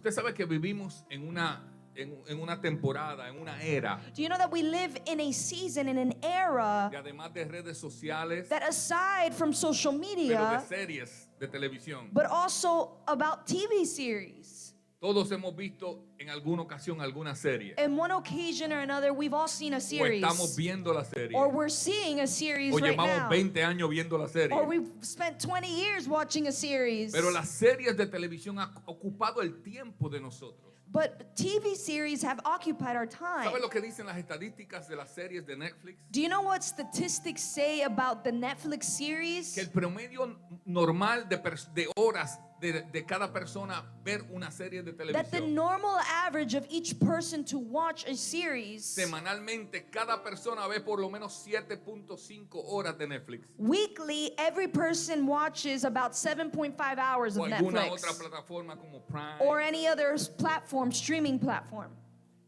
Usted sabe que vivimos en una temporada, en una era, Do you know that we live in a season, in an era, y además de redes sociales, that aside from social pero de media, series de televisión, but also about TV series? todos hemos visto en alguna ocasión alguna serie, In one occasion or another, we've all seen a o estamos series, viendo la serie, or we're seeing a series o right llevamos now, 20 años viendo la serie. or we've spent 20 years watching a series. Pero las series de televisión han ocupado el tiempo de nosotros. But TV series have occupied our time. ¿Sabe lo que dicen las estadísticas de las series de Netflix? Do you know what statistics say about the Netflix series? Que el promedio normal de horas de cada persona ver una serie de That the televisión, normal average of each person to watch a series, semanalmente cada persona ve por lo menos 7.5 horas de Netflix weekly, every person watches about 7.5 hours o of alguna otra Netflix plataforma como Prime. or any other platform, streaming platform.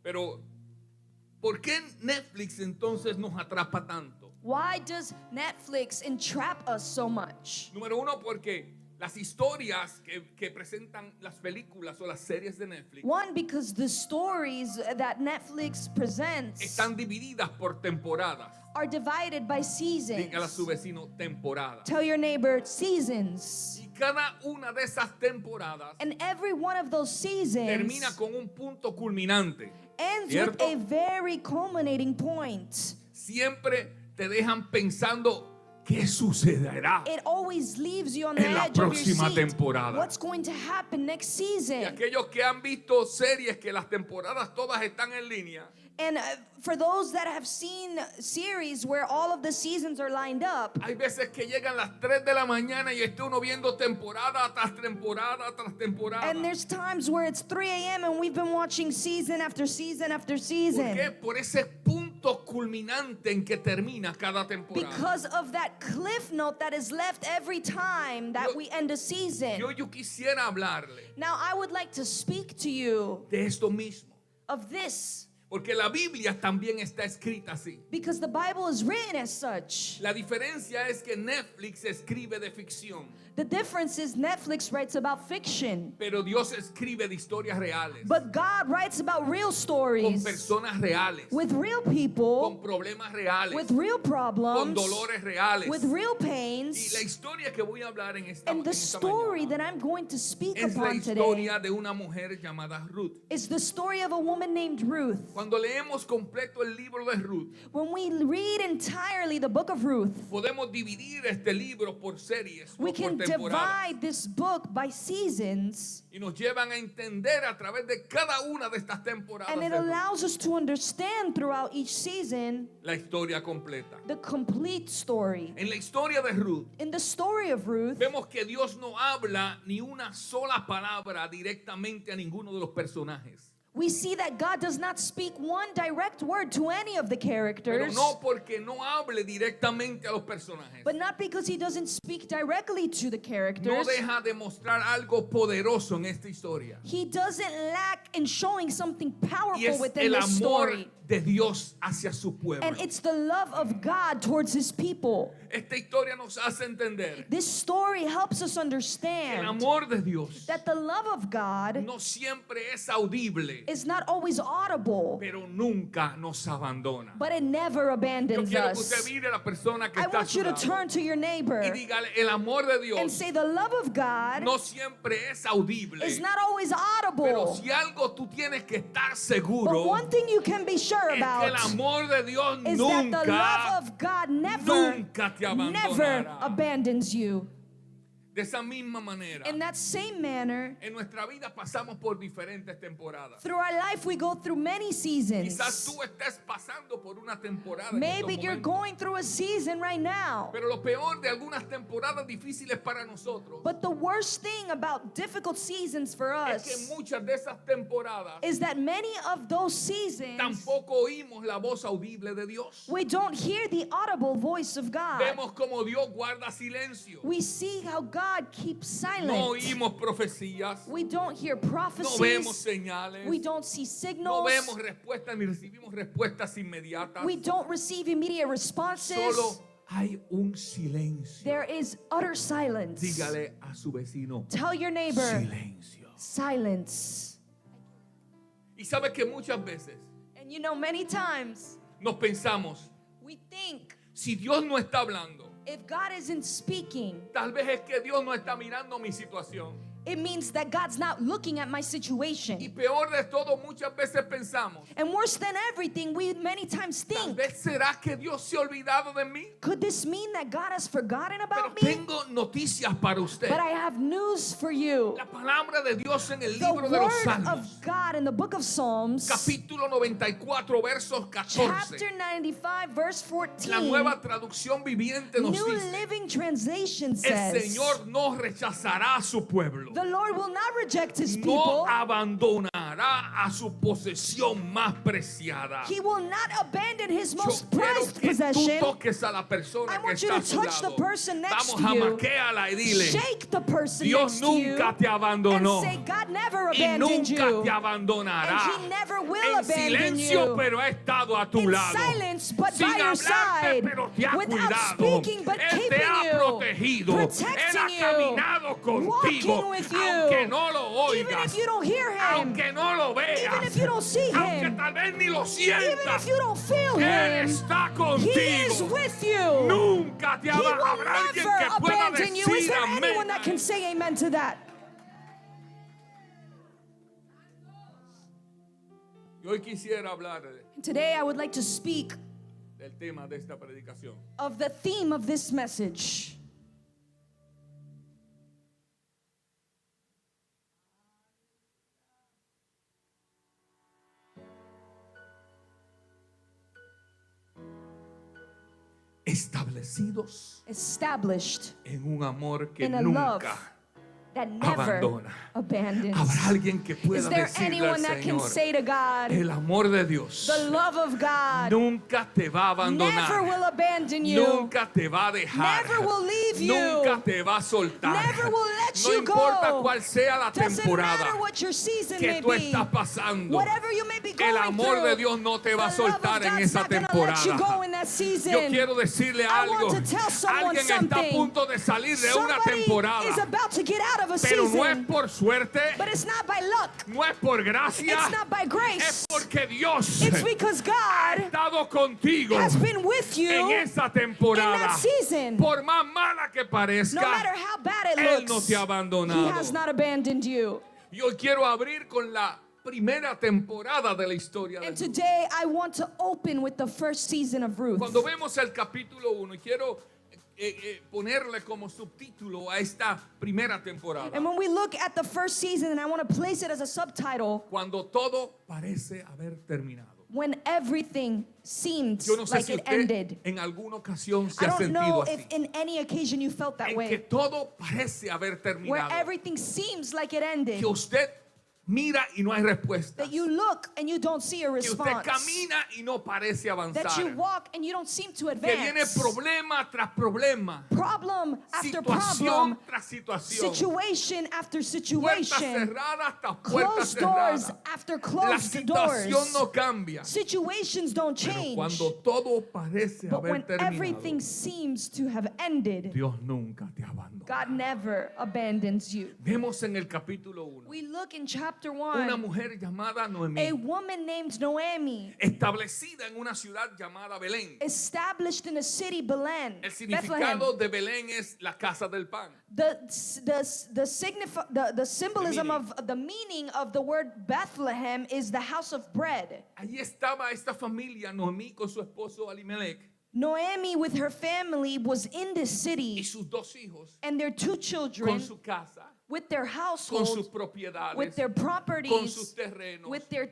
Pero ¿por qué Netflix entonces nos atrapa tanto? Why does Netflix entrap us so much? Número uno, porque las historias que presentan las películas o las series de Netflix One, because the stories that Netflix presents están divididas por temporadas. are divided by seasons. Dígale a su vecino temporada. Tell your neighbor, seasons. Y cada una de esas temporadas And every one of those seasons termina con un punto culminante. ends ¿Cierto? with a very culminating point. Siempre te dejan pensando qué sucederá It always leaves you on the en la edge of your próxima seat. temporada. What's going to happen next Y season? aquellos que han visto series que las temporadas todas están en línea, And for those that have seen series where all of the seasons are lined up, hay veces que llegan las 3 de la mañana y está uno viendo temporada tras temporada tras temporada. and there's times where it's 3 a.m. and we've been watching season after season after ¿Por qué? season Por ese punto culminante en que termina cada temporada. because of that cliff note that is left every time that we end a season. Yo quisiera hablarle Now, I would like to speak to you de esto mismo, of this porque la Biblia también está escrita así. because the Bible is written as such. La diferencia es que Netflix escribe de ficción, The difference is Netflix writes about fiction, pero Dios escribe de historias reales, but God writes about real con stories personas reales, with real con people, problemas reales, with real con problems, dolores reales. with real Y la pains. historia que voy a hablar en esta And the story mañana that I'm going to speak es la upon today historia de una mujer llamada Ruth. is the story of a woman named Ruth. Cuando leemos completo el libro de Ruth, When we read entirely the book of Ruth, podemos dividir este libro por series o we por can temporadas divide this book by seasons, y nos llevan a entender a través de cada una de estas temporadas and it de Ruth allows us to understand throughout each season la historia completa. the complete story. En la historia de Ruth In the story of Ruth, vemos que Dios no habla ni una sola palabra directamente a ninguno de los personajes. we see that God does not speak one direct word to any of the Pero characters, no porque no hable directamente a los personajes. but not because he doesn't speak directly to the No characters. deja de mostrar algo poderoso en esta historia. He doesn't lack in showing something Y powerful es within el this amor story. de Dios hacia su pueblo. And it's the love of God towards his people. Esta historia nos hace entender This story helps us que el understand amor de Dios that the love of God no siempre es audible, is not always audible, pero nunca nos abandona. but it never Yo abandons quiero que usted us. mire a la persona que I está a want su you to lado turn to your neighbor y dígale, el amor de and Dios say the love of God no siempre es audible, is not always pero audible. si algo tú tienes que estar But seguro one thing you can be sure es que el about amor de Dios is that the love nunca of God never te never abandonará. abandons you. De esa misma manera, In that same manner, en nuestra vida pasamos por diferentes temporadas. through our life we go through many Quizás seasons. tú estés pasando por una temporada en Maybe estos you're momentos. going through a season right now. Pero lo peor de algunas temporadas difíciles para nosotros But the worst thing about difficult seasons for es que us muchas de esas temporadas is that many of those seasons tampoco oímos la voz audible de Dios. we don't hear the audible voice of God. Vemos como Dios guarda silencio. We see how God keeps No silent. oímos profecías. We don't hear No vemos prophecies. señales. We don't see No signals. vemos respuestas ni recibimos respuestas inmediatas. We don't receive immediate responses. Solo hay un silencio. There is utter silence. Dígale a su vecino, Tell your neighbor, silencio. silence. Y sabe que muchas veces And you know, many times nos pensamos, we think si Dios no está hablando, if God isn't speaking, tal vez es que Dios no está mirando mi situación. it means that God's not looking at my Y situation. peor de todo, muchas veces pensamos, And worse than everything, we many times tal think, vez será que Dios se ha olvidado de mí. could this mean that God has forgotten Pero about me? tengo noticias para usted. But I have news for you. La palabra de Dios en el The libro de los word Salmos, of God in the book of Psalms, capítulo 94, versos 14. chapter 95, verse 14, La nueva traducción viviente nos New dice, Living Translation el says, Señor no rechazará a su pueblo. the Lord will not reject his No people. abandonará a su posesión más preciada. He will not abandon his Yo most quiero prized que tú possession. toques a la persona I que want you está to a su touch the lado. person next Vamos, to you. jamaquéala y dile, Shake the person Dios next to you nunca te abandonó and say, God never y abandoned nunca you. te abandonará. And he never will En abandon silencio, you. pero ha estado a tu In lado. silence, but Sin by your hablarte, side. pero te ha Without cuidado. speaking, but Él keeping te ha you. protegido. Él ha Protecting you. caminado contigo. Walking with you. Aunque no lo Even oigas. if you don't hear him. Aunque no lo veas. Even if you don't see Aunque him. tal vez ni lo Even sientas. if you don't feel Él him. está He is contigo. with you. Nunca te He will habrá alguien que never pueda abandon you. Is decir there amén. anyone that can say amen to that? Y hoy quisiera hablar Today I would like to speak del tema de esta predicación. of the theme of this message. Establecidos Established en un amor que in a love nunca that never abandona. abandons. Habrá alguien que Is pueda there decirle al anyone that can Señor, say to God, el amor de Dios the love of God nunca te va a never abandonar, will abandon you, nunca te va a dejar, never will leave you, nunca te va a soltar. never will let No you importa go. cuál sea la Doesn't temporada matter what your season que may tú be, estás pasando, whatever you may be going el amor through, de Dios no te va a the love of soltar en God's esa not gonna let you go temporada. in that season. Yo quiero decirle I algo. want to tell someone Alguien está a something. punto de salir de una Somebody temporada, is about to get out of a pero no es season, por suerte, but it's not by luck, no es por gracia, it's not by es grace, porque Dios it's because ha God estado contigo has been with you en esa in temporada. that season. Por más mala que No parezca, matter how bad it Él looks, no te ha He abandonado. has not abandoned you. Yo quiero abrir con la primera temporada de la historia de And Ruth. today I want to open with the first season of Ruth. Cuando vemos el capítulo 1, y quiero ponerle como subtítulo a esta primera temporada, And when we look at the first season, and I want to place it as a subtitle, cuando todo parece haber terminado. when everything seemed Yo no sé like si it usted ended. en alguna ocasión se I ha don't sentido know así, if in any occasion you felt that en que way, todo parece haber where terminado, everything seems like it ended, que usted mira y no hay respuesta, that you look and you don't see a que usted response, camina y no parece that you avanzar, walk and you don't seem to que viene advance, problema tras problema, problem after situación problem, tras situación, situation after puertas situation, cerradas hasta puertas closed doors cerradas. after La closed situación doors. no cambia, Situations don't pero change. cuando todo parece But haber when terminado, everything seems to have ended, Dios nunca te abandona. God never abandons you. Vemos en el capítulo 1 We look in chapter una 1, mujer llamada a Noemí, woman named Noemi, establecida en una ciudad llamada Belén. established in a city, Bethlehem. El significado de Belén es la casa del pan. The symbolism of the meaning of the word Bethlehem is the house of bread. Allí estaba esta familia, Noemí con su esposo Alimelech Noemi with her family was in this y city, sus dos hijos, and their two con children su casa, with their con sus household, propiedades, with their con sus properties, terrenos. with their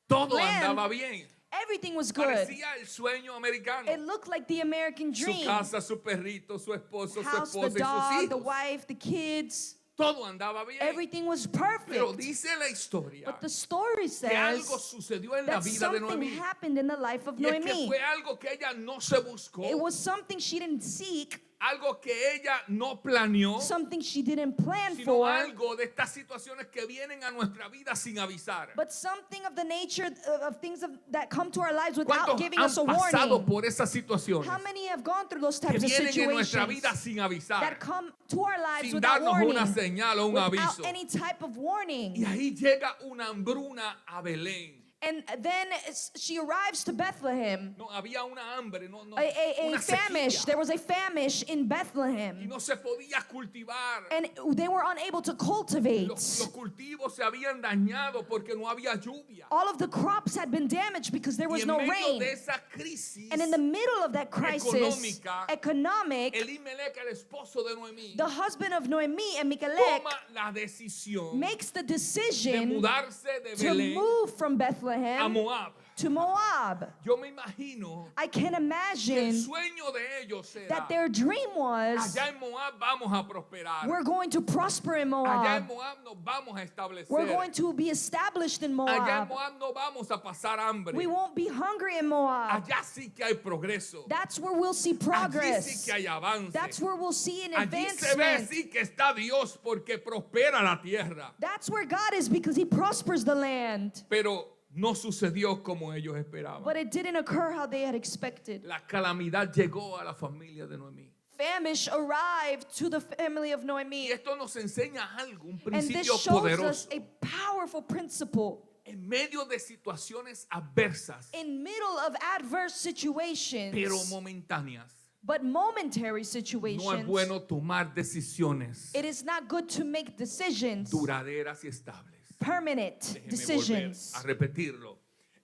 Todo land. andaba bien. everything was good. Parecía el sueño americano. It looked like the American Su dream. casa, su perrito, su esposo, su House, the esposa y sus dog, the hijos. wife, the kids. Todo andaba bien. Everything was Pero perfect. dice la historia But the story que algo says sucedió en la that vida de something Noemí. happened in the life of Y es que Noemi. fue algo que ella no se buscó, It was something she didn't seek, algo que ella no planeó, something she didn't plan sino for, algo de estas situaciones que vienen a nuestra vida sin avisar. but something of the nature of things that come to our lives without ¿Cuántos giving han us a pasado warning? por esas situaciones How many have gone through those que types of vienen en nuestra vida situations sin avisar, that come to our lives sin without darnos warning, una señal o un without aviso? any type of warning? Y ahí llega una hambruna a Belén. And then she arrives to Bethlehem. No, había una hambre, no, A una famish. sequía. There was a famish in Y Bethlehem. no se podía cultivar. And they were unable to cultivate. Los cultivos se habían dañado porque no había lluvia. All of the crops had been damaged because there Y was en no medio rain. de esa crisis, And in the middle of that crisis, económica, economic, Elimelech, el esposo de Noemí, the husband of Noemi, Elimelech, toma la decisión makes the de decision mudarse de to Belén move from a Bethlehem Moab. to Moab. Yo me imagino I can que el imagine sueño de ellos era: that their dream was, allá en Moab vamos a prosperar. we're going to prosper in Allá en Moab. Moab nos vamos a establecer. We're going to be established in Allá en Moab. Moab no vamos a pasar hambre. We won't be hungry in Moab. Allá sí que hay progreso. That's where we'll see Allí sí progress. que hay avance. That's where we'll see an Allí se ve advancement. sí que está Dios porque prospera la tierra. That's where God is because He prospers the land. Pero no sucedió como ellos esperaban. But it didn't occur how they had expected. La calamidad llegó a la familia de Noemí. Famish arrived to the family of Y Noemi. esto nos enseña algo, un And this principio shows us poderoso. a powerful principle. En medio de situaciones adversas, In middle of adverse situations, pero momentáneas, but momentary no es situations, bueno tomar decisiones it is not good to make decisions, duraderas y estables. permanent Déjeme decisions. volver a repetirlo.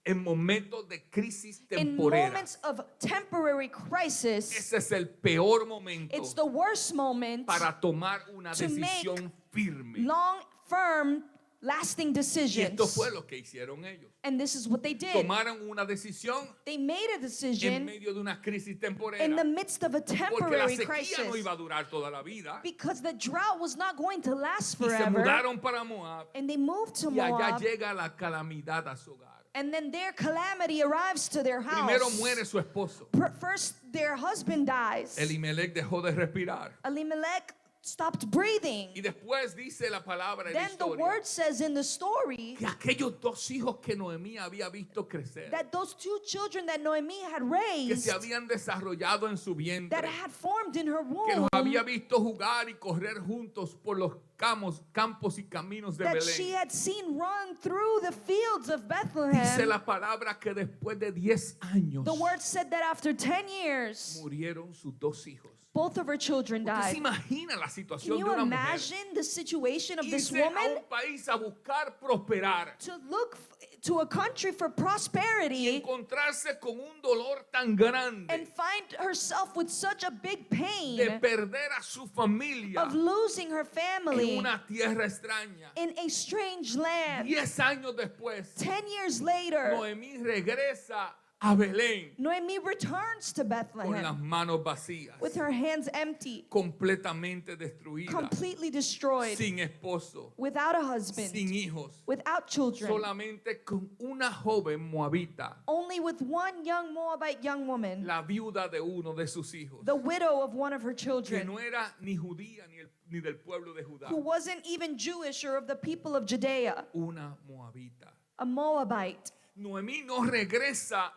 En momentos de crisis In temporera, moments of temporary crisis, ese es el peor momento it's the worst moment para tomar una to decisión firme. long, firm, lasting Y esto decisions. fue lo que hicieron ellos. And this is what they did. Tomaron una decisión They made a en decision medio de una crisis temporera. in the midst of a Porque la temporary sequía crisis no iba a durar toda la vida. because the drought was not going to last Y se forever. mudaron para Moab. And they moved to Y allá Moab. llega la calamidad a su hogar. And then their calamity arrives to their Primero house. muere su esposo. First, their husband dies. Elimelech dejó de respirar. Elimelech stopped breathing. Y después dice la palabra en la Then the historia word says in the story que aquellos dos hijos que Noemí había visto crecer, that those two children that Noemi had que raised, se habían desarrollado en su that vientre, had formed in her que los womb, había visto jugar y correr juntos por los campos y caminos de that she Belén. had seen run through the fields of Dice Bethlehem. la palabra que después de 10 años The word said that after 10 years, murieron sus dos hijos. both of her children ¿Usted se died. imagina la Can situación de you una mujer? imagine the situation of this Irse a woman? un país a buscar prosperar, To look to a country for prosperity encontrarse con un dolor tan grande and find herself with such a big de pain perder a su familia of losing her en family una tierra extraña. in a strange land. 10 años después, 10 years later, Noemí regresa a Belén Noemi returns to con las Bethlehem manos vacías, with her hands empty, completamente destruida, completely destroyed, sin esposo, without a husband, sin hijos, without children, solamente con una joven moabita, only with one young Moabite young woman, la viuda de uno de sus hijos, the widow of one of her que children, no era ni judía ni del pueblo de Judá, who wasn't even Jewish or of the people of Judea, una moabita. a Moabite. Noemí no regresa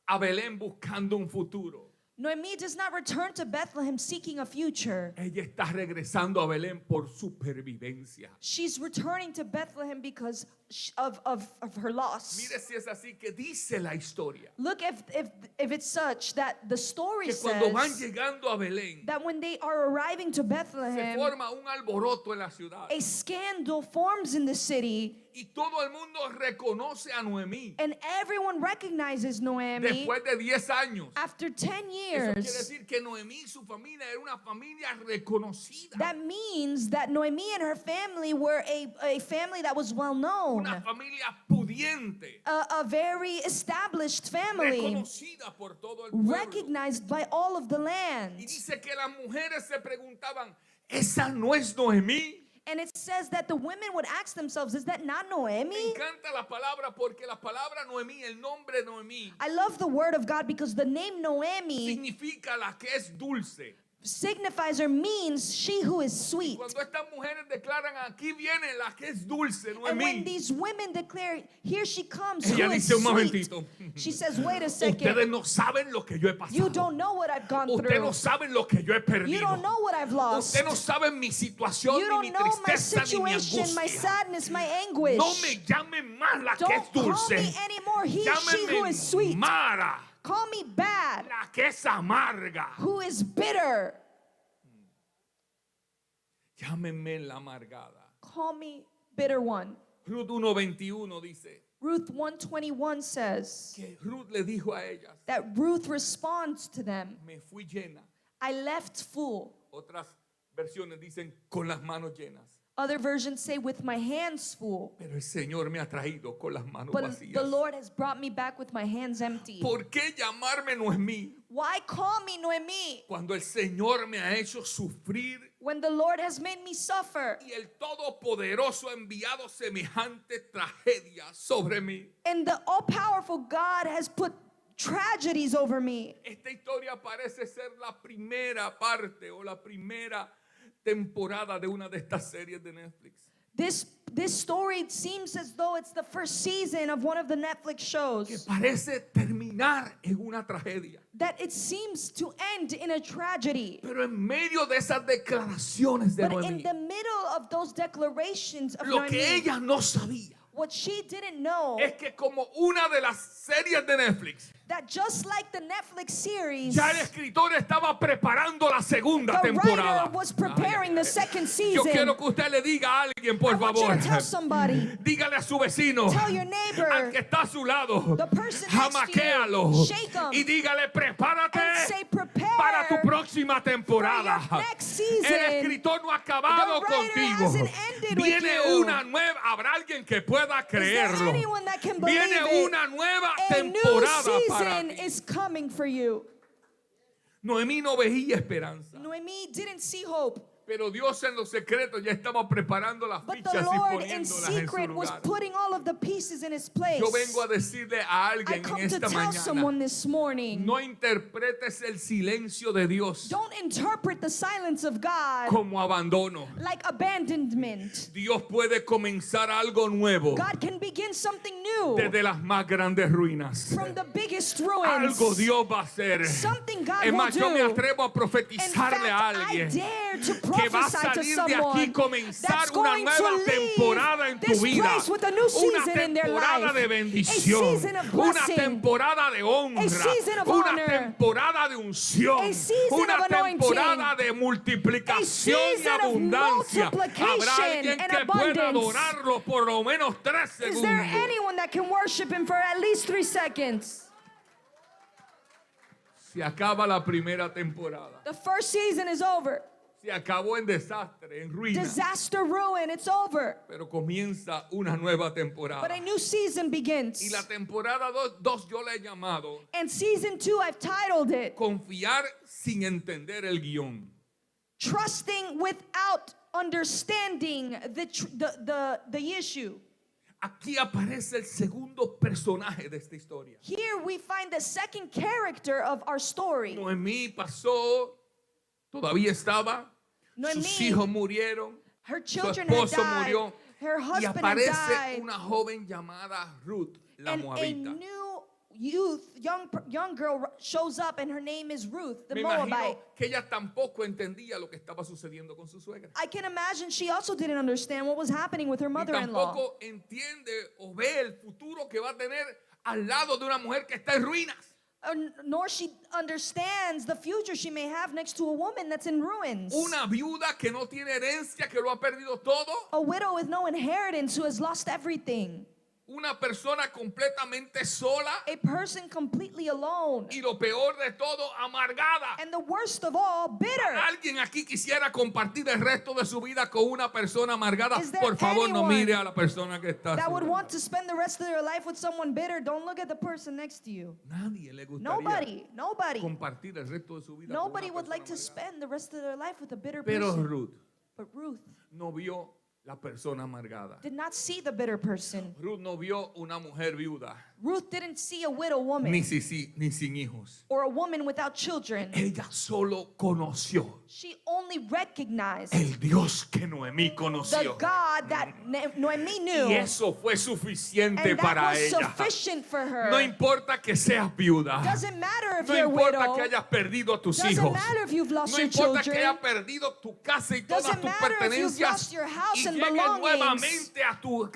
a Belén buscando un futuro. Noemi does not return to Bethlehem seeking a future. Ella está regresando a Belén por supervivencia. She's returning to Bethlehem because of her loss. Mire si es así que dice la historia. Look if it's such that the story Que cuando van says llegando a Belén, that when they are arriving to se Bethlehem, forma un alboroto en la ciudad. a scandal forms in the city Y todo el mundo reconoce a Noemí and everyone recognizes Noemi después de 10 años. after 10 Eso quiere years. decir que Noemí y su familia era una familia reconocida. That means that Noemi and her family were a family that was well known, Una familia pudiente, a very established family, reconocida por todo el pueblo. recognized by all of the land. Y dice que las mujeres se preguntaban, ¿esa no es Noemí? And it says that the women would ask themselves, is that not Me Noemi? encanta la palabra porque la palabra Noemí, el nombre Noemí, I love the word of God because the name Noemi significa la que es dulce, signifies or means she who is sweet. Cuando estas mujeres declaran, aquí viene la que es dulce, And when Noemí. these women declare, here she comes, Ella who is dice, un sweet, momentito. she says, wait a Ustedes second, no saben lo que yo he you pasado. don't know what I've gone Ustedes no through. saben lo que yo he You perdido. don't know what I've lost. Ustedes no saben mi situación, You ni don't mi know my tristeza, ni mi situation, my angustia. sadness, my anguish. No me llamen más la que es Don't call dulce. me anymore he, she who is Llámenme sweet. Mara, Call me bad, la que es amarga. who is bitter. Llámenme la amargada. Call me bitter one. Ruth 1:21 dice Ruth 1:21 says que Ruth le dijo a ellas, that Ruth responds to them, me fui llena. I left full. Otras versiones dicen con las manos llenas. Other versions say with my hands full. Pero el Señor me ha traído con las manos But vacías. the Lord has brought me back with my hands empty. ¿Por qué llamarme Noemí Why call me Noemi cuando el Señor me ha hecho sufrir when the Lord has made me suffer y el Todopoderoso ha enviado semejante tragedia sobre mí? and the all-powerful God has put tragedies over me? Esta historia parece ser la primera parte o la primera temporada de una de estas series de Netflix. This story seems as though it's the first season of one of the Netflix Que shows parece terminar en una tragedia. that it seems to end in a tragedy. Pero en medio de esas declaraciones de But in Noemí, the middle of those declarations of lo que Noemi, ella no sabía what she didn't know es que como una de las series de Netflix, that just like the Netflix series, ya el escritor estaba preparando la segunda the temporada. writer was preparing the second Yo season. quiero que usted le diga a alguien, por I want you favor. to tell somebody, Dígale a su vecino, tell your neighbor, al que está a su lado, the person next to jamaquéalo you, shake 'em, y dígale, prepárate and say, prepare para tu próxima temporada. for your next season. El escritor no ha acabado The writer contigo. hasn't ended with Viene you. una nueva, habrá alguien que pueda Is there creerlo. anyone that can believe Viene it? una nueva A new temporada para season ti. is coming for you. Noemí no veía esperanza, Noemi didn't see hope, pero Dios en los secretos ya estaba preparando las but the fichas y Lord in poniéndolas en su secret was lugar. putting all of the pieces in his place. Yo vengo a decirle a I alguien en come to esta tell someone mañana, this morning, no interpretes el silencio de Dios don't interpret the silence of God como abandono. like abandonment. Dios puede comenzar algo nuevo God can begin something new desde las más grandes ruinas. from the biggest ruins. Algo Dios va a hacer. Something God Es will más, yo me do. atrevo a In profetizarle a fact, I alguien dare to que va a prophesy to salir de aquí, someone comenzar that's una going nueva to temporada en leave tu this vida. place with a new Una season in their temporada life. de A bendición. season of Una blessing. temporada de honra. A season of Una honor. temporada de unción. A season Una of anointing. temporada de multiplicación y season of abundancia. multiplication Habrá alguien and que pueda abundance. adorarlo por lo menos 3 Is there segundos. anyone that can worship him for at least 3 seconds? Se acaba la primera temporada. The first season is over. Se acabó en desastre, en ruina. Disaster, ruin, it's over. Pero comienza una nueva temporada. But a new season begins. Y la temporada 2 yo la he llamado And season 2, I've titled it, Confiar sin entender el guión. Trusting Without Understanding the issue. Aquí aparece el segundo personaje de esta historia. Here we find the second character of our story. Noemí pasó, todavía estaba, Noemí, sus hijos murieron, her su children had esposo died, murió her y husband had aparece died, una joven llamada Ruth, la and a Moabita. new young girl shows up, and her name is Ruth, the Me Moabite. imagino que ella tampoco entendía lo que estaba sucediendo con su suegra. I can imagine she also didn't understand what was happening with her Y mother-in-law. tampoco entiende o ve el futuro que va a tener al lado de una mujer que está en ruinas. Nor she understands the future she may have next to a woman that's in ruins. Una viuda que no tiene herencia, que lo ha perdido todo. A widow with no inheritance who has lost everything. Una persona completamente sola. A person completely alone. Y lo peor de todo, amargada. And the worst of all, bitter. ¿Alguien aquí quisiera compartir el resto de su vida con una persona amargada? Is there Por favor, no anyone mire a la persona que está a that su would lado. want to spend the rest of their life with someone bitter? Don't look at the person next to you. Nadie le gustaría Nobody compartir el resto de su vida Nobody con would una like to persona amargada. spend the rest of their life with a bitter Pero person. Ruth But Ruth no vio la persona amargada. did not see the bitter person. Ruth no vio una mujer viuda. Ruth didn't see a widow woman ni sin hijos. or a woman without children. Ella solo conoció She only recognized el Dios que Noemí the conoció. God that Noemi knew. Y eso fue suficiente And that para was ella. sufficient for her. No importa que seas viuda. Doesn't matter if No you're importa widow. que hayas perdido a tus Doesn't hijos. matter if you've lost No your importa que children. hayas perdido tu casa y todas Doesn't tus matter if you've pertenencias lost your house y and llegues belongings. nuevamente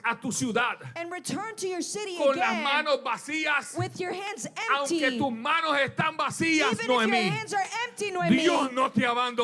a tu ciudad And return to your city con las again manos vacías. with your hands Aunque empty. tus manos están vacías, Even if your Noemí, hands are empty, Noemi, Dios no te ha abandonado.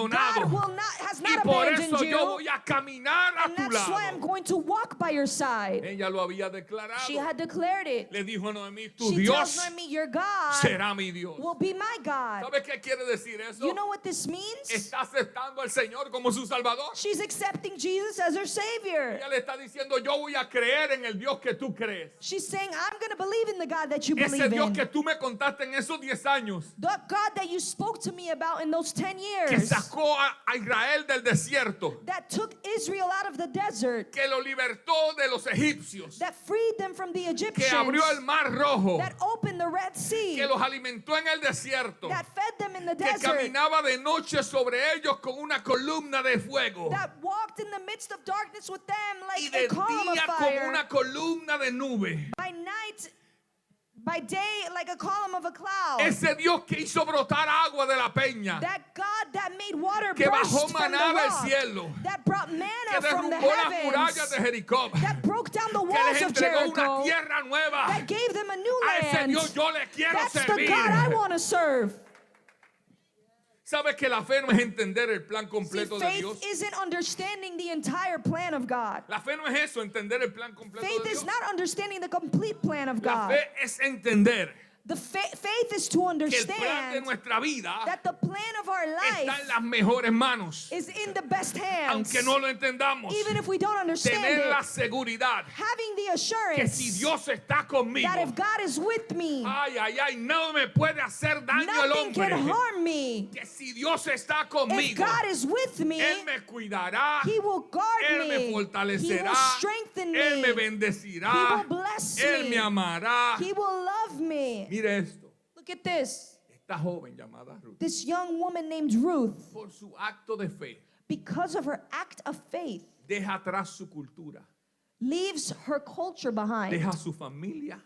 God has Y not por abandoned eso you. yo voy a caminar a And tu that's why I'm lado. going to walk by your side. Ella lo había declarado. She had declared it. Le dijo a Noemí, tu She tells Dios Noemi, your God será mi Dios. will be my God. ¿Sabes qué quiere decir eso? You know what this means? Está aceptando al Señor como su Salvador. She's accepting Jesus as her Savior. Ella le está diciendo, yo voy a creer en el Dios que tú crees. She's saying, I'm going to believe in the God that you Ese believe Dios in. que tú me contaste en esos 10 años, The God that you spoke to me about in those 10 que years. sacó a Israel del desierto, That took Israel out of the desert. que lo libertó de los egipcios, That freed them from the que Egyptians. abrió el mar rojo, That opened the Red Sea. que los alimentó en el desierto, That fed them in the que desert. caminaba de noche sobre ellos con una columna de fuego That walked in the midst of darkness with them y like de a column of día como fire. una columna de nube. By night, by day, like a column of a cloud. Ese Dios que hizo brotar agua de la peña, That God that made water que burst bajó from the maná del rock. cielo, That brought que manna from the derrumbó las murallas de heavens. Jericó, That broke down the que walls les of entregó una Jericho. tierra nueva. That gave them a new A ese land. Dios yo le quiero That's the servir. God I want to serve. ¿Sabes que la fe no es entender el plan See, completo de Dios? faith isn't understanding the entire plan of God. La fe no es eso, entender el plan completo Faith de is Dios. not understanding the complete plan of La God. fe es entender The faith is to que el plan de understand nuestra vida that the plan of our está en life las mejores manos. is in the best hands. Aunque no lo entendamos, Even if we don't understand tener la it, seguridad having the que assurance si Dios está conmigo, that if God is with me, ay, ay, ay, no me puede hacer daño el nothing can hombre. harm me. Que si Dios está If conmigo, God is with me, Él me cuidará, He will guard Él me me. He fortalecerá, will strengthen Él me me. bendecirá, He will bless Él me. me amará. He will love me. Mire esto, Look at this. esta joven llamada Ruth, This young woman named Ruth, por su acto de fe, because of her act of faith, deja atrás su cultura, leaves her culture behind, deja su familia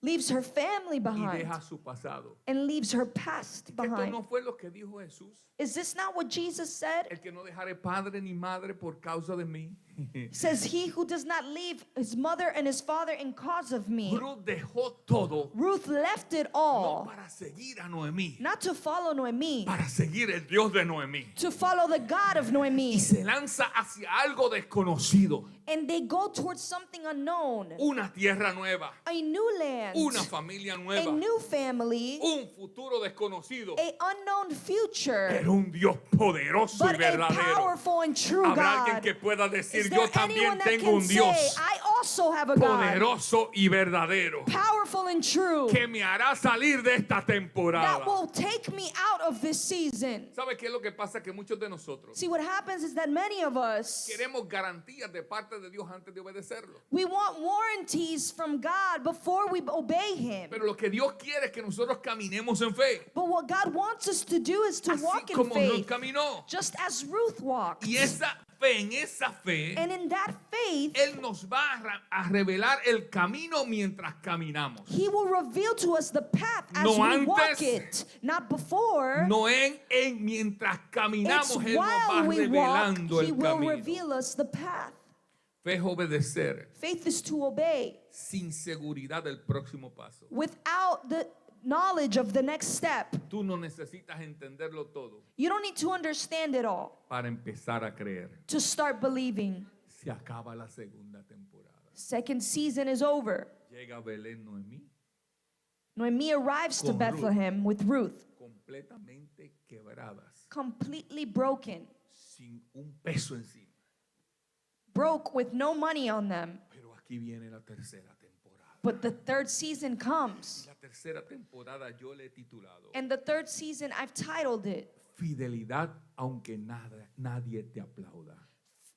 leaves her family y behind, deja su pasado. and leaves her past Esto behind. no fue lo que dijo Jesús, Is this not what Jesus said? el que no dejaré padre ni madre por causa de mí. He says, he who does not leave his mother and his father in cause of me. Ruth dejó todo, Ruth left it no all, para seguir a Noemí, not to follow Noemi, para seguir el Dios de Noemí. to follow the God of Y Noemi. se lanza hacia algo desconocido, And they go towards something unknown, una tierra nueva, a new land, una familia a nueva, new family, un futuro desconocido, a unknown future, pero un Dios poderoso y but a verdadero. powerful and true Habrá alguien God. que pueda Is decir, there yo también anyone that tengo can un say, Dios I also have a God, poderoso y verdadero powerful and true, que me hará salir de esta temporada? that will take me out of this season? ¿Sabe qué es lo que pasa? Que muchos de nosotros See, what happens is that many of us, queremos garantías de parte de Dios antes de obedecerlo. we want warranties from God before we obey Him. Pero lo que Dios quiere es que nosotros caminemos en fe, But what God wants us to do is to así walk in como Ruth faith, caminó. just as Ruth walked. Y esa fe, en esa fe, And in that faith, Él nos va a revelar el camino mientras caminamos. He will reveal to us the path as No we walk antes, it, not before. No en mientras It's caminamos, Él nos va while we walk, revelando He el will camino. reveal us the path. Fe es obedecer Faith is to obey sin seguridad del próximo paso. without the knowledge of the next step. Tú no necesitas entenderlo todo You don't need to understand it all para empezar a creer. to start believing. Se acaba la segunda temporada. Second season is over. Llega Belén Noemí Noemi arrives to Con Ruth. Bethlehem with Ruth, completamente quebradas, completely broken, sin un peso encima. broke with no money on them. Pero aquí viene la tercera temporada. But the third season Y comes. la tercera temporada yo le he titulado And the third season, I've titled it, Fidelidad aunque nadie te aplauda.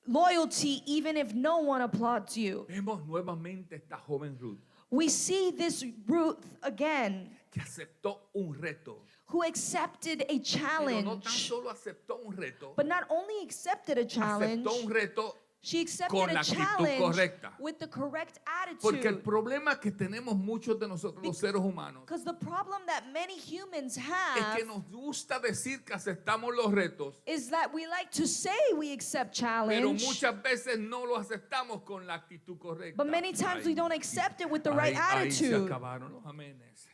loyalty even if no one applauds you. Vemos nuevamente esta joven Ruth We see this Ruth again que aceptó un reto. who accepted a Pero no tan challenge, solo aceptó un reto, but not only accepted a challenge, aceptó un reto she accepted con a la actitud challenge correcta. with the correct Porque el attitude. problema que tenemos muchos de nosotros los seres humanos Because the problem that many humans es have que nos gusta decir que aceptamos los retos, is that we like to say we accept pero challenge, muchas veces no lo aceptamos con la actitud correcta. but many times we don't accept it with the right Ahí se attitude. acabaron los amenes.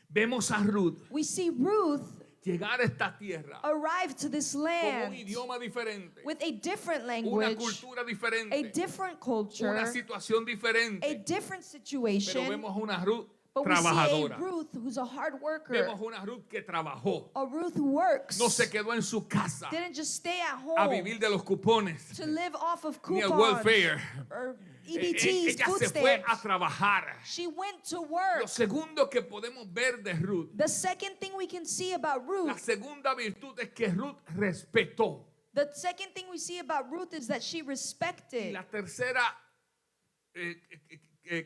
Vemos a Ruth We see Ruth llegar a esta tierra arrive to this con un land idioma diferente, with a different una language, cultura a diferente, different culture, una situación a diferente. different Pero situation. vemos a una Ruth But we see a trabajadora. Ruth who's a hard worker, Vemos una Ruth que trabajó. a Ruth who works, No se quedó en su casa didn't just stay at a home vivir de los cupones to live off of ni el coupons welfare. or EBTs, Ella food se fue a stamps. trabajar. She went to Lo work. segundo que podemos ver de Ruth, The second thing we can see about la Ruth, segunda virtud es que Ruth respetó. the second thing we see about Ruth is that she Y respected. la tercera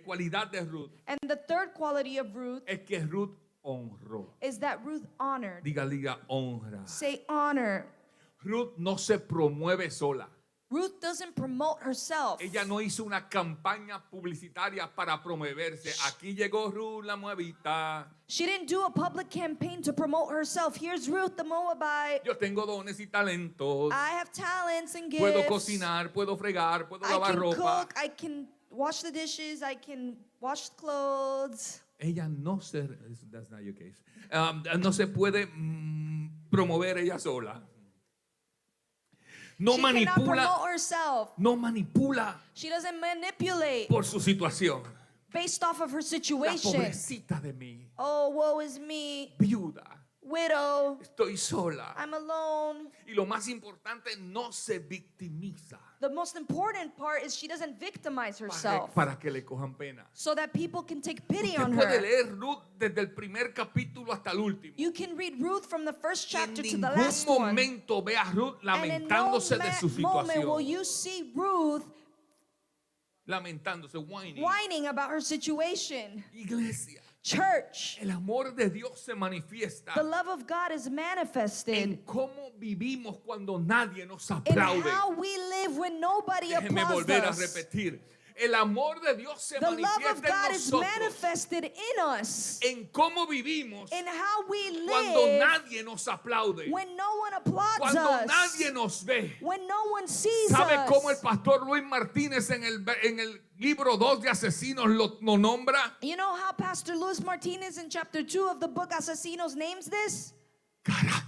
cualidad de Ruth And the third quality of Ruth es que Ruth honró. is that Ruth honored. Diga honra. Say honor. Ruth no se promueve sola. Ruth doesn't promote herself. Ella no hizo una campaña publicitaria para promoverse. Aquí llegó Ruth la Moabita. She didn't do a public campaign to promote herself. Here's Ruth the Moabite. Yo tengo dones y talentos. I have talents and gifts. Puedo cocinar, puedo fregar, puedo I lavar can ropa. cook. I can wash the dishes. I can wash clothes. Ella no se, that's not your case. No se puede promover ella sola. No She cannot manipula, promote herself. no manipula She doesn't manipulate por su situación. based off of her La situation. pobrecita de mí, Oh, woe is me, viuda, widow. estoy sola. I'm alone. Y lo más importante, no se victimiza The most important part is she doesn't victimize herself para que le cojan pena. so that people can take pity Usted on puede her. leer Ruth desde el primer capítulo hasta el último. You can read Ruth from the first Y en chapter to the ningún last one. momento ve a Ruth And in no lamentándose de su moment will situación. you see Ruth Lamentándose, whining. whining about her situation. Iglesia, Church, el amor de Dios se manifiesta the love of God is manifested en cómo vivimos cuando nadie nos in aplaude. how we live when nobody Déjeme applauds volver a us. repetir. El amor de Dios se The love of manifiesta en God is nosotros manifested in us, en cómo vivimos in how we cuando live nadie nos aplaude, when no one applauds cuando us, nadie nos ve. when no one sees ¿Sabe us. cómo el pastor Luis Martínez en el libro 2 de Asesinos lo nombra? You know how Pastor Luis Martinez in chapter 2 of the book Asesinos names this? Carácter.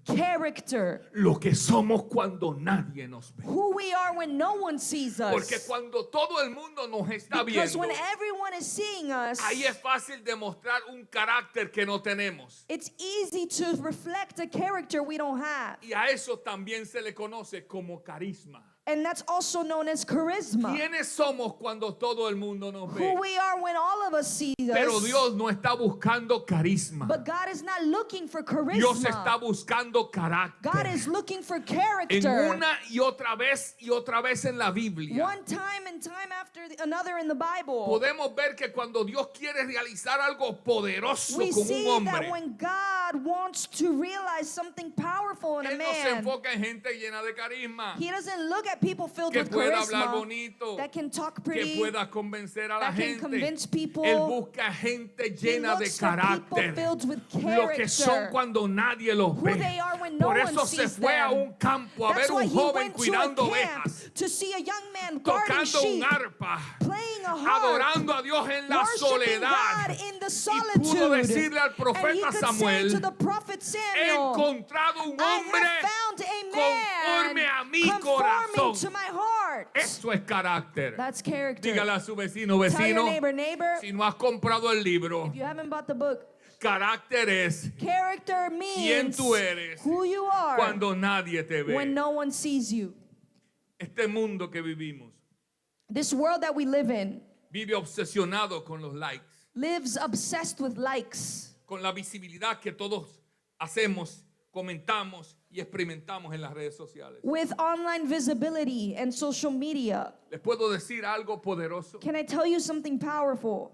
Character. Lo que somos cuando nadie nos ve. Who we are when no one sees Porque us. cuando todo el mundo nos está Because viendo, when everyone is seeing us, ahí es fácil demostrar un carácter que no tenemos. it's easy to reflect a character we don't have. Y a eso también se le conoce como carisma. And that's also known as charisma. ¿Quiénes somos cuando todo el mundo nos ve? Who we are when all of us see Pero us. Dios no está buscando carisma. But God is not looking for Dios está charisma. buscando carácter. God is looking for En character. una y otra vez en la Biblia One time and time after another in the Bible. podemos ver que cuando Dios quiere realizar algo poderoso We con un see that hombre, when God wants to realize something powerful in a Él no se man, enfoca en gente llena de carisma, He doesn't look at people filled que with pueda hablar charisma, bonito, that can talk que pretty, pueda convencer a la that can gente. convince people. Él busca gente He llena de looks for people carácter, filled with lo que son character. cuando nadie los Who ve. they are when no Por one eso se sees fue a them. un campo a That's ver why un he joven went to a cuidando camp ovejas, to see a young man guarding tocando un sheep, arpa, playing a harp, adorando a Dios en la worshiping soledad. God in the Y pudo solitude. decirle al And he profeta could Samuel, say to the prophet he Samuel, encontrado un I hombre have found a conforme man a mi conforming corazón. to my heart. Esto es carácter. That's character. Dígale a su vecino, Tell your vecino, neighbor, si no has comprado el libro, if you haven't bought the book, carácter es character quién means tú eres who you are cuando nadie te when ve. no one sees you. Este mundo que vivimos This world that we live in vive obsesionado con los likes, lives obsessed with likes, con la visibilidad que todos hacemos comentamos y experimentamos en las redes sociales. with online visibility and social media. Les puedo decir algo poderoso. Can I tell you something powerful?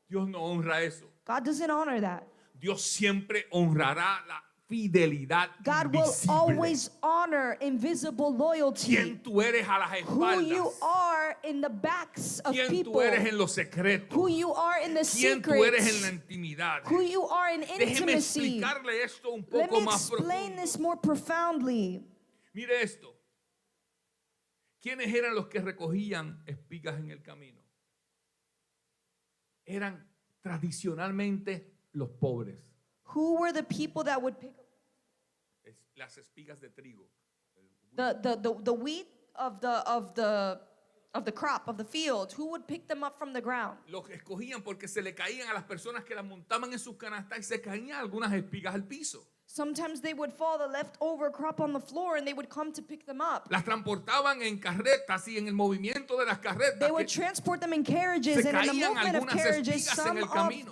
Dios no honra eso. God doesn't honor that. Dios siempre honrará la fidelidad God will invisible. always honor invisible loyalty. Quién tú eres a las Who you espaldas. are in the backs of Quién people. tú eres en lo secreto. Who you are in the Quién tú eres en la secrets. intimidad. Who you are in Déjeme intimacy. explicarle esto un Let poco me más explain profundo. this more profoundly. Mire esto. ¿Quiénes eran los que recogían espigas en el camino? Eran tradicionalmente los pobres. Who were the people that would pick up Las espigas de trigo. the wheat of the crop of the field? Who would pick them up from the ground? Los escogían porque se le caían a las personas que las montaban en sus canastas y se caían algunas espigas al piso. Sometimes they would fall the leftover crop on the floor and they would come to pick them up. Las transportaban en carretas y en el movimiento de las carretas. They would que transport them in carriages, se and in the caían movement of algunas carriages, espigas en some el of camino.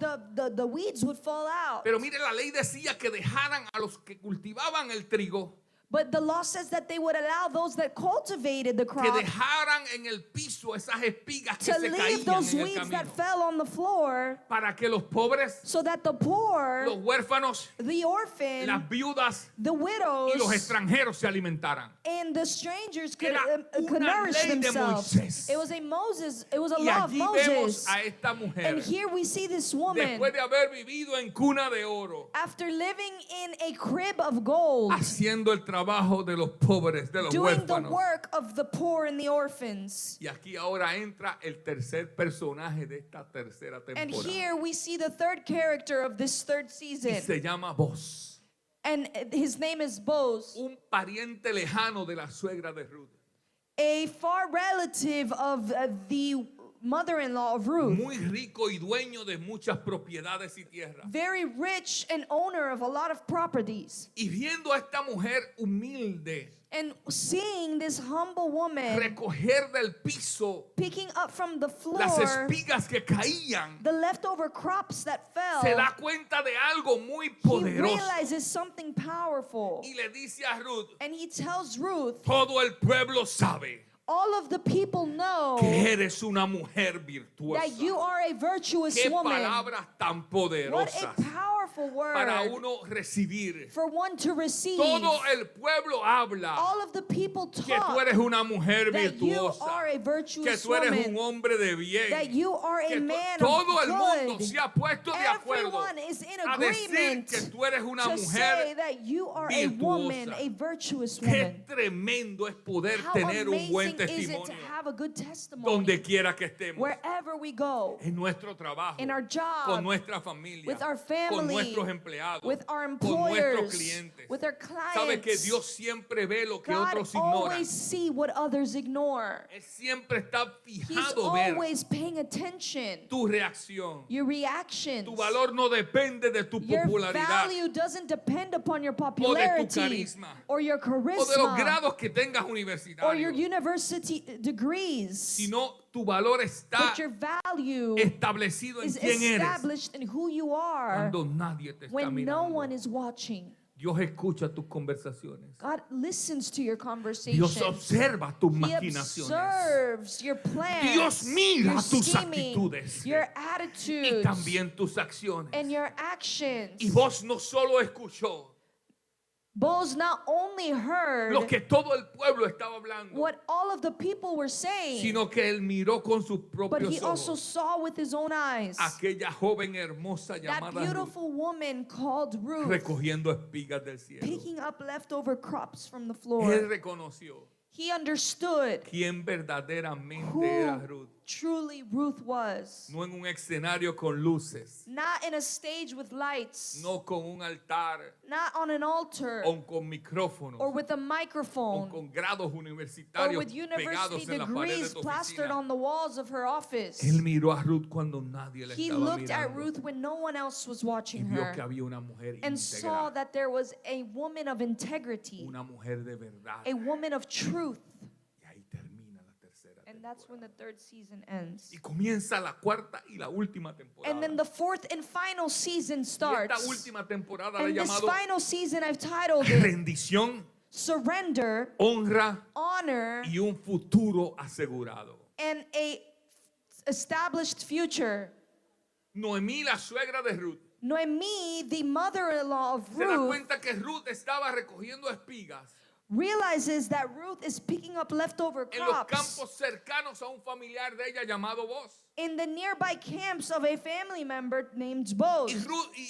the weeds would fall out. Pero mire, la ley decía que dejaran a los que cultivaban el trigo, But the law says that they would allow those that cultivated the que crop dejaran en el piso esas espigas que to se leave caían those en el weeds that camino. fell on the floor Para que los pobres, so that the poor, los huérfanos, the orphan, las viudas the y los widows, extranjeros se alimentaran. and the strangers could, Era could una nourish ley de themselves. Moisés. It was a Moses, it was a Y law of allí vemos Moses. a esta mujer, And here we see this woman, después de haber vivido en cuna de oro, after living in a crib of gold, haciendo el trabajo de los pobres, de los doing the huérfanos. work of the poor and the orphans. Y aquí ahora entra el tercer personaje de esta tercera And temporada. here we see the third character of this third Y season. se llama Boaz, And his name is Boaz, un pariente lejano de la suegra de Ruth. a far relative of the mother-in-law of Ruth. Muy rico y dueño de muchas propiedades y tierras. Very rich and owner of a lot of properties. Y viendo a esta mujer humilde And seeing this humble woman recoger del piso picking up from the floor las espigas que caían, the leftover crops that fell, se da cuenta de algo muy he poderoso. realizes something powerful. Y le dice a Ruth, And he tells Ruth, todo el pueblo sabe all of the people know que eres una mujer virtuosa. that you are a virtuous Qué woman. palabras tan What poderosas a powerful para word uno recibir. for one to receive. Todo el pueblo habla All of the people que tú talk eres una mujer that you virtuosa, are a que virtuous tú eres un woman, hombre de bien, that you are a que man todo of el mundo good. se ha puesto de acuerdo Everyone is in a decir agreement que tú eres una to say mujer. that you are a woman, virtuosa. a virtuous Qué woman. tremendo es poder How tener un buen amazing is it to testimonio have a good testimony donde quiera que estemos, wherever we go, en nuestro trabajo, in our job, con nuestra familia, with our con family, nuestros empleados, with our con nuestros employers, clientes. with our Sabe que clients. Dios siempre ve lo que God otros ignoran. always see what others ignore. Él siempre está He's fijado ver always paying attention. tu reacción. Your reactions. Tu valor no depende de tu Your popularidad value doesn't depend upon your popularity carisma, or your o de los charisma grados que tengas or your universitarios, university degrees. sino tu valor está But your value establecido en is quién eres established in who you are cuando nadie te está when no one mirando. is watching. Dios escucha tus conversaciones. God listens to your Dios conversations. observa tus He maquinaciones. observes your plans, Dios mira your tus scheming, actitudes your y attitudes, también tus acciones. and your actions. Y vos no solo escuchó Boaz not only heard lo que todo el pueblo estaba hablando, what all of the people were saying, sino que él miró con sus but he propios also ojos saw with his own eyes aquella joven hermosa that llamada Ruth beautiful woman called Ruth recogiendo espigas del cielo. picking up leftover crops from the Él floor. reconoció He understood quién verdaderamente who era Ruth. truly Ruth was. No en un escenario con luces, Not in a stage with lights, no con un altar not on an altar, o con micrófonos or with a o microphone, con grados or universitarios with university pegados en la pared de degrees tu plastered oficina. on the walls of her office. Él miró a Ruth cuando nadie le He estaba looked at mirando Ruth when no one else was y watching vio her que había una mujer and saw íntegra, that there was a woman of integrity, una mujer de verdad. a woman of truth. Y ahí termina la tercera And And that's when temporada. the third season ends. Y comienza la cuarta y la última temporada. And then the fourth and final season Y esta starts. última temporada la he And this llamado final season I've titled it rendición, Surrender, honra Honor, y un futuro asegurado. and a established future. Noemí, la suegra de Ruth, Noemi, the mother-in-law of se da Ruth, cuenta que Ruth estaba recogiendo espigas realizes that Ruth is picking up leftover en los crops campos cercanos a un familiar de ella llamado Boaz. in the nearby camps of a family member named Y Boaz.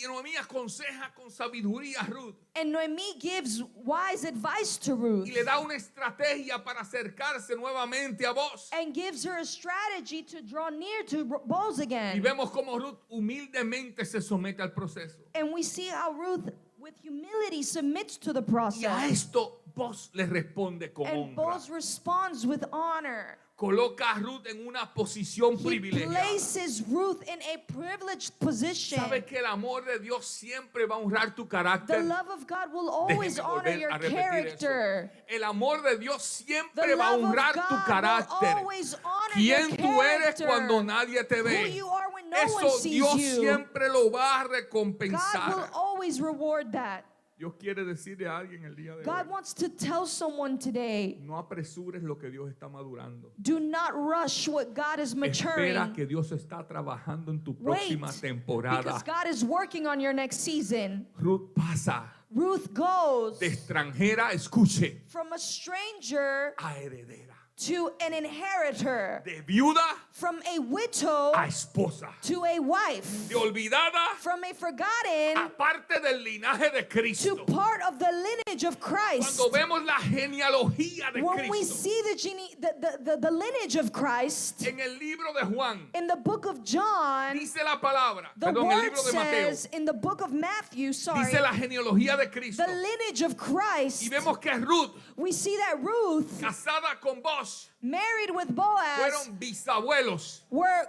Noemí aconseja con sabiduría a Ruth And Noemi gives wise advice to Ruth y le da una estrategia para acercarse nuevamente a Boaz. and gives her a strategy to draw near to Boaz Y again. vemos cómo Ruth humildemente se somete al proceso. And we see how Ruth, with humility, submits to the Y a process. esto Boaz le responde con And honra. Boaz responds with honor. Coloca a Ruth en una posición He privilegiada. places Ruth in a privileged position. Sabe que el amor de Dios siempre va a honrar tu The carácter. love of God will always Déjeme honor volver your a repetir character. eso. El amor de Dios The siempre va a love of honrar tu God will carácter. always honor your Quién tú eres character. cuando nadie te Who ve. you are when no one Eso sees Dios you. siempre lo va a God will recompensar. always reward that. Dios quiere decirle a alguien el día de God hoy. wants to tell someone today, No apresures lo que Dios está madurando. do not rush what God is Espera maturing. que Dios está trabajando en tu Wait, próxima temporada. because God is working on your next season. Ruth pasa Ruth goes de extranjera, escuche, from a stranger a heredera. to an inheritor, De viuda from a widow a esposa. to a wife, De olvidada from a forgotten a parte del linaje de to Cristo. part of the lineage of Christ. Cuando vemos la genealogía de When we Cristo see the lineage of Christ en el libro de Juan, in the book of John, dice la palabra, the perdón, el word libro de Mateo, says in the book of Matthew, sorry, dice la genealogía de Cristo. the lineage of Christ, Y vemos que Ruth, we see that Ruth, casada con Boaz, married with Boaz, fueron bisabuelos were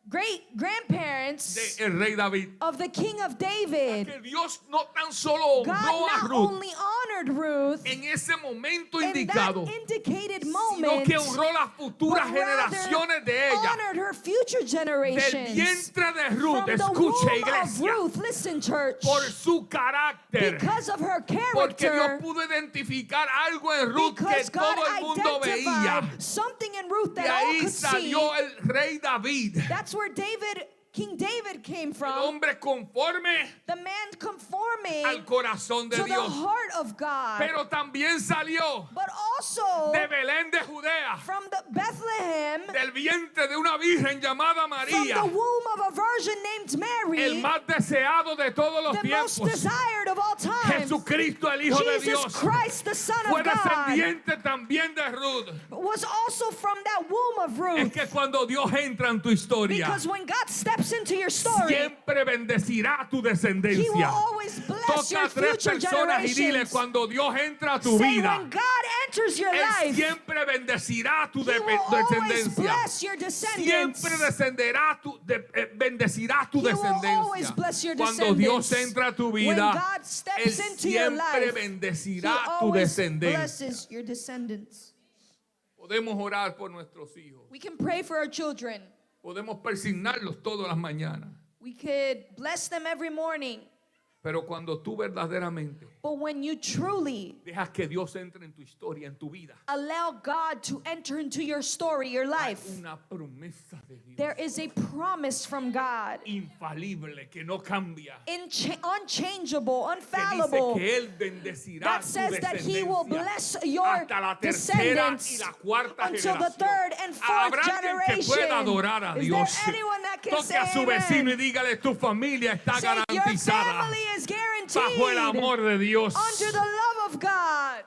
great grandparents del rey David. of the king of David. Que Dios no tan solo God honró a not Ruth only honored Ruth en ese momento in that indicado, indicated sino moment, que honró las but futuras rather generaciones de ella. honored her future Del generations. vientre de Ruth, From the escuche womb of iglesia, Ruth, listen church, por su carácter. because of her Porque Dios character, pudo identificar algo en Ruth que because God todo el mundo veía. identified something in Ruth De that all ahí could see. salió el rey David, That's where King David came el from, hombre conforme the man conforming al corazón de to the Dios. heart of God, Pero también salió but also de Belén de Judea, from the Bethlehem, del vientre de una virgen llamada from María, the womb of a virgin named el Mary, más deseado de todos los the most tiempos. desired of all times. Jesucristo, el Hijo de Jesus Dios, Christ, the Son fue of God, descendiente también de Ruth. was also from that womb of Es Ruth. que cuando Dios entra en tu historia, Because when God steps into your story, siempre bendecirá tu He will descendencia. always bless Toca your a tres future personas y dile, generations. cuando Dios entra a tu Say, vida, when God enters your Él life, siempre bendecirá tu He will always descendencia. bless your descendants. Siempre bendecirá tu He will always descendencia. bless your Cuando Dios descendants. entra a tu When vida, God Él steps into your siempre life, He bendecirá tu always descendencia. blesses your descendants. Podemos orar por nuestros hijos. We can pray for our children. Podemos persignarlos todas las mañanas. We could bless them every morning. Pero cuando tú verdaderamente But when you truly dejas que Dios entre en tu historia, en tu vida, allow God to enter into your story, your hay life, una promesa de Dios there is a promise from God, infalible que no cambia. unchangeable, Que dice unfallible, que Él bendecirá that tu says that He will descendencia bless your hasta la tercera y descendants la cuarta until the generación. third and fourth Habrá alguien que pueda adorar a generation. Is Dios. there anyone that can Toque say a su vecino y amen? dígale, tu familia está Say, your garantizada family is bajo el amor guaranteed de Dios. under the love of God.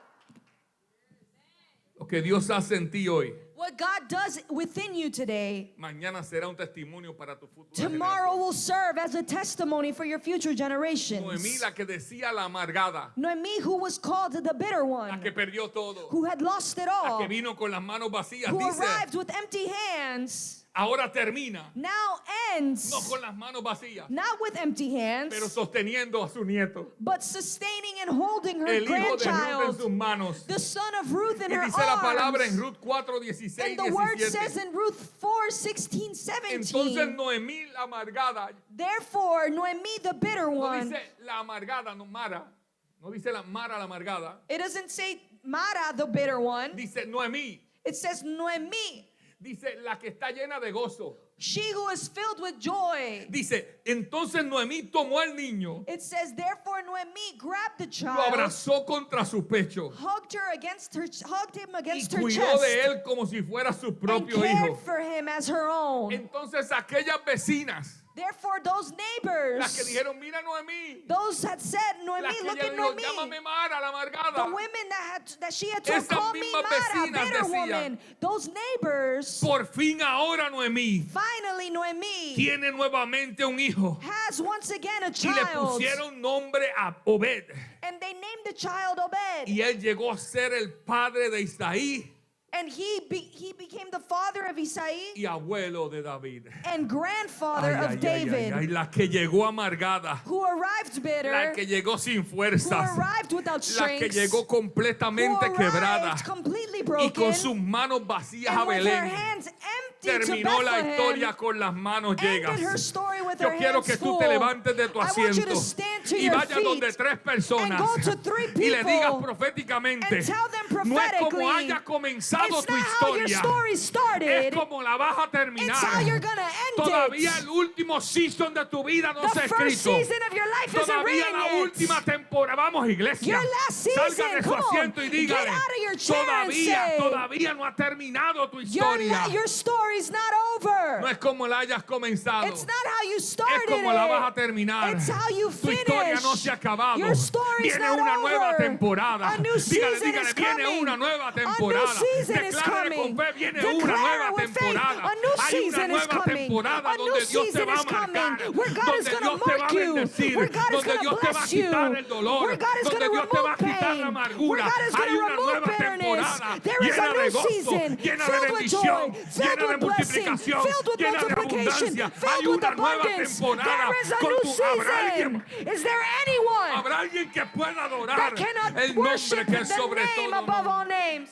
Lo que Dios hace en ti hoy, What God does within you today, mañana será un testimonio para tu futuro. tomorrow will serve as a testimony for your future Noemí, generations. la que decía la amargada, Noemi, who was called the bitter la one, que perdió todo, who had lost it la all, que vino con las manos vacías, who dice, arrived with empty hands, ahora termina, now ends no con las manos vacías, not with empty hands, pero sosteniendo a su nieto, but sustaining and holding her el hijo de Ruth en grandchild, sus manos. the son of Ruth in Y her dice la palabra en arms. Ruth 4, 16, And the word 17. says in Ruth 4, 16, Entonces 17, Noemí la amargada, therefore Noemi the bitter no one, dice la amargada, no Mara, no dice la Mara la amargada, it doesn't say Mara the bitter one, dice Noemí, it says Noemi, dice la que está llena de gozo. she who is filled with joy. Dice, entonces Noemí tomó al niño, It says, therefore Noemi grabbed the lo child, abrazó contra su pecho hugged him y against her cuidó chest, de él como si fuera su and propio cared hijo. for him as her own. Entonces aquellas vecinas, Therefore those las que neighbors, dijeron, mira Noemí, those had said, Noemi, las que look ella at dijo, Noemi. llámame Mara la The amargada. women that she had told, Esas call me mismas Mara, vecinas bitter decían, woman. Those neighbors, Por fin ahora Noemí finally Noemi tiene nuevamente un hijo. has once again a Y le child. pusieron nombre a Obed. And they named the child Obed. Y él llegó a ser el padre de Isaí And he became the father of Isai y abuelo de David. and grandfather Ay, of ay, David, ay, ay, la que llegó amargada, who arrived bitter, la que llegó sin who fuerzas, arrived without la que strength, llegó who completamente quebrada arrived completely y broken, con sus manos vacías a and with her Belén. hands empty to Terminó la Bethlehem, historia con las manos ended her llegas. story with Yo her quiero hands que tú full. te levantes de tu I want you asiento to stand to y your vayas donde feet tres personas and go to three y le digas people proféticamente, and tell them no es como prophetically, haya comenzado it's tu not how your historia, story es started, como la vas a it's terminar. how you're gonna end Todavía it. el último season de tu vida no se The ha first escrito. season of your life isn't Todavía written la yet. última temporada. Vamos, iglesia. Your last season, Salga de su come on, asiento y get dígale. out of your chair and say, Todavía no ha terminado tu historia. your story's not over. No es como la hayas comenzado. It's not how you Es started como la vas a it. terminar. It's how you Tu historia finish. no se ha acabado. Your story's Viene not una over. nueva temporada. A new Dígale, season dígale, is viene coming. una nueva A new temporada. season is Declárale coming. con fe, viene Declare una nueva with faith, temporada. a new Hay una season is nueva coming. temporada A new donde Dios te season va a is coming. marcar. Where God is Donde gonna Dios te va a mark you. bendecir. Where God is Donde gonna Dios te va a bless you. quitar el dolor. Where God is Donde gonna Dios te va a remove quitar la pain. Where amargura. God is Hay gonna una remove nueva bitterness. temporada There is llena a de new gozo, season llena de filled with joy, bendición, filled llena de with blessing, multiplicación, filled with llena de multiplication, abundancia. Hay filled with una nueva abundance. temporada There is a con new tu habrá alguien, season. Is there anyone habrá alguien que pueda adorar that cannot el nombre worship que the es sobre name todo above nombre. all names?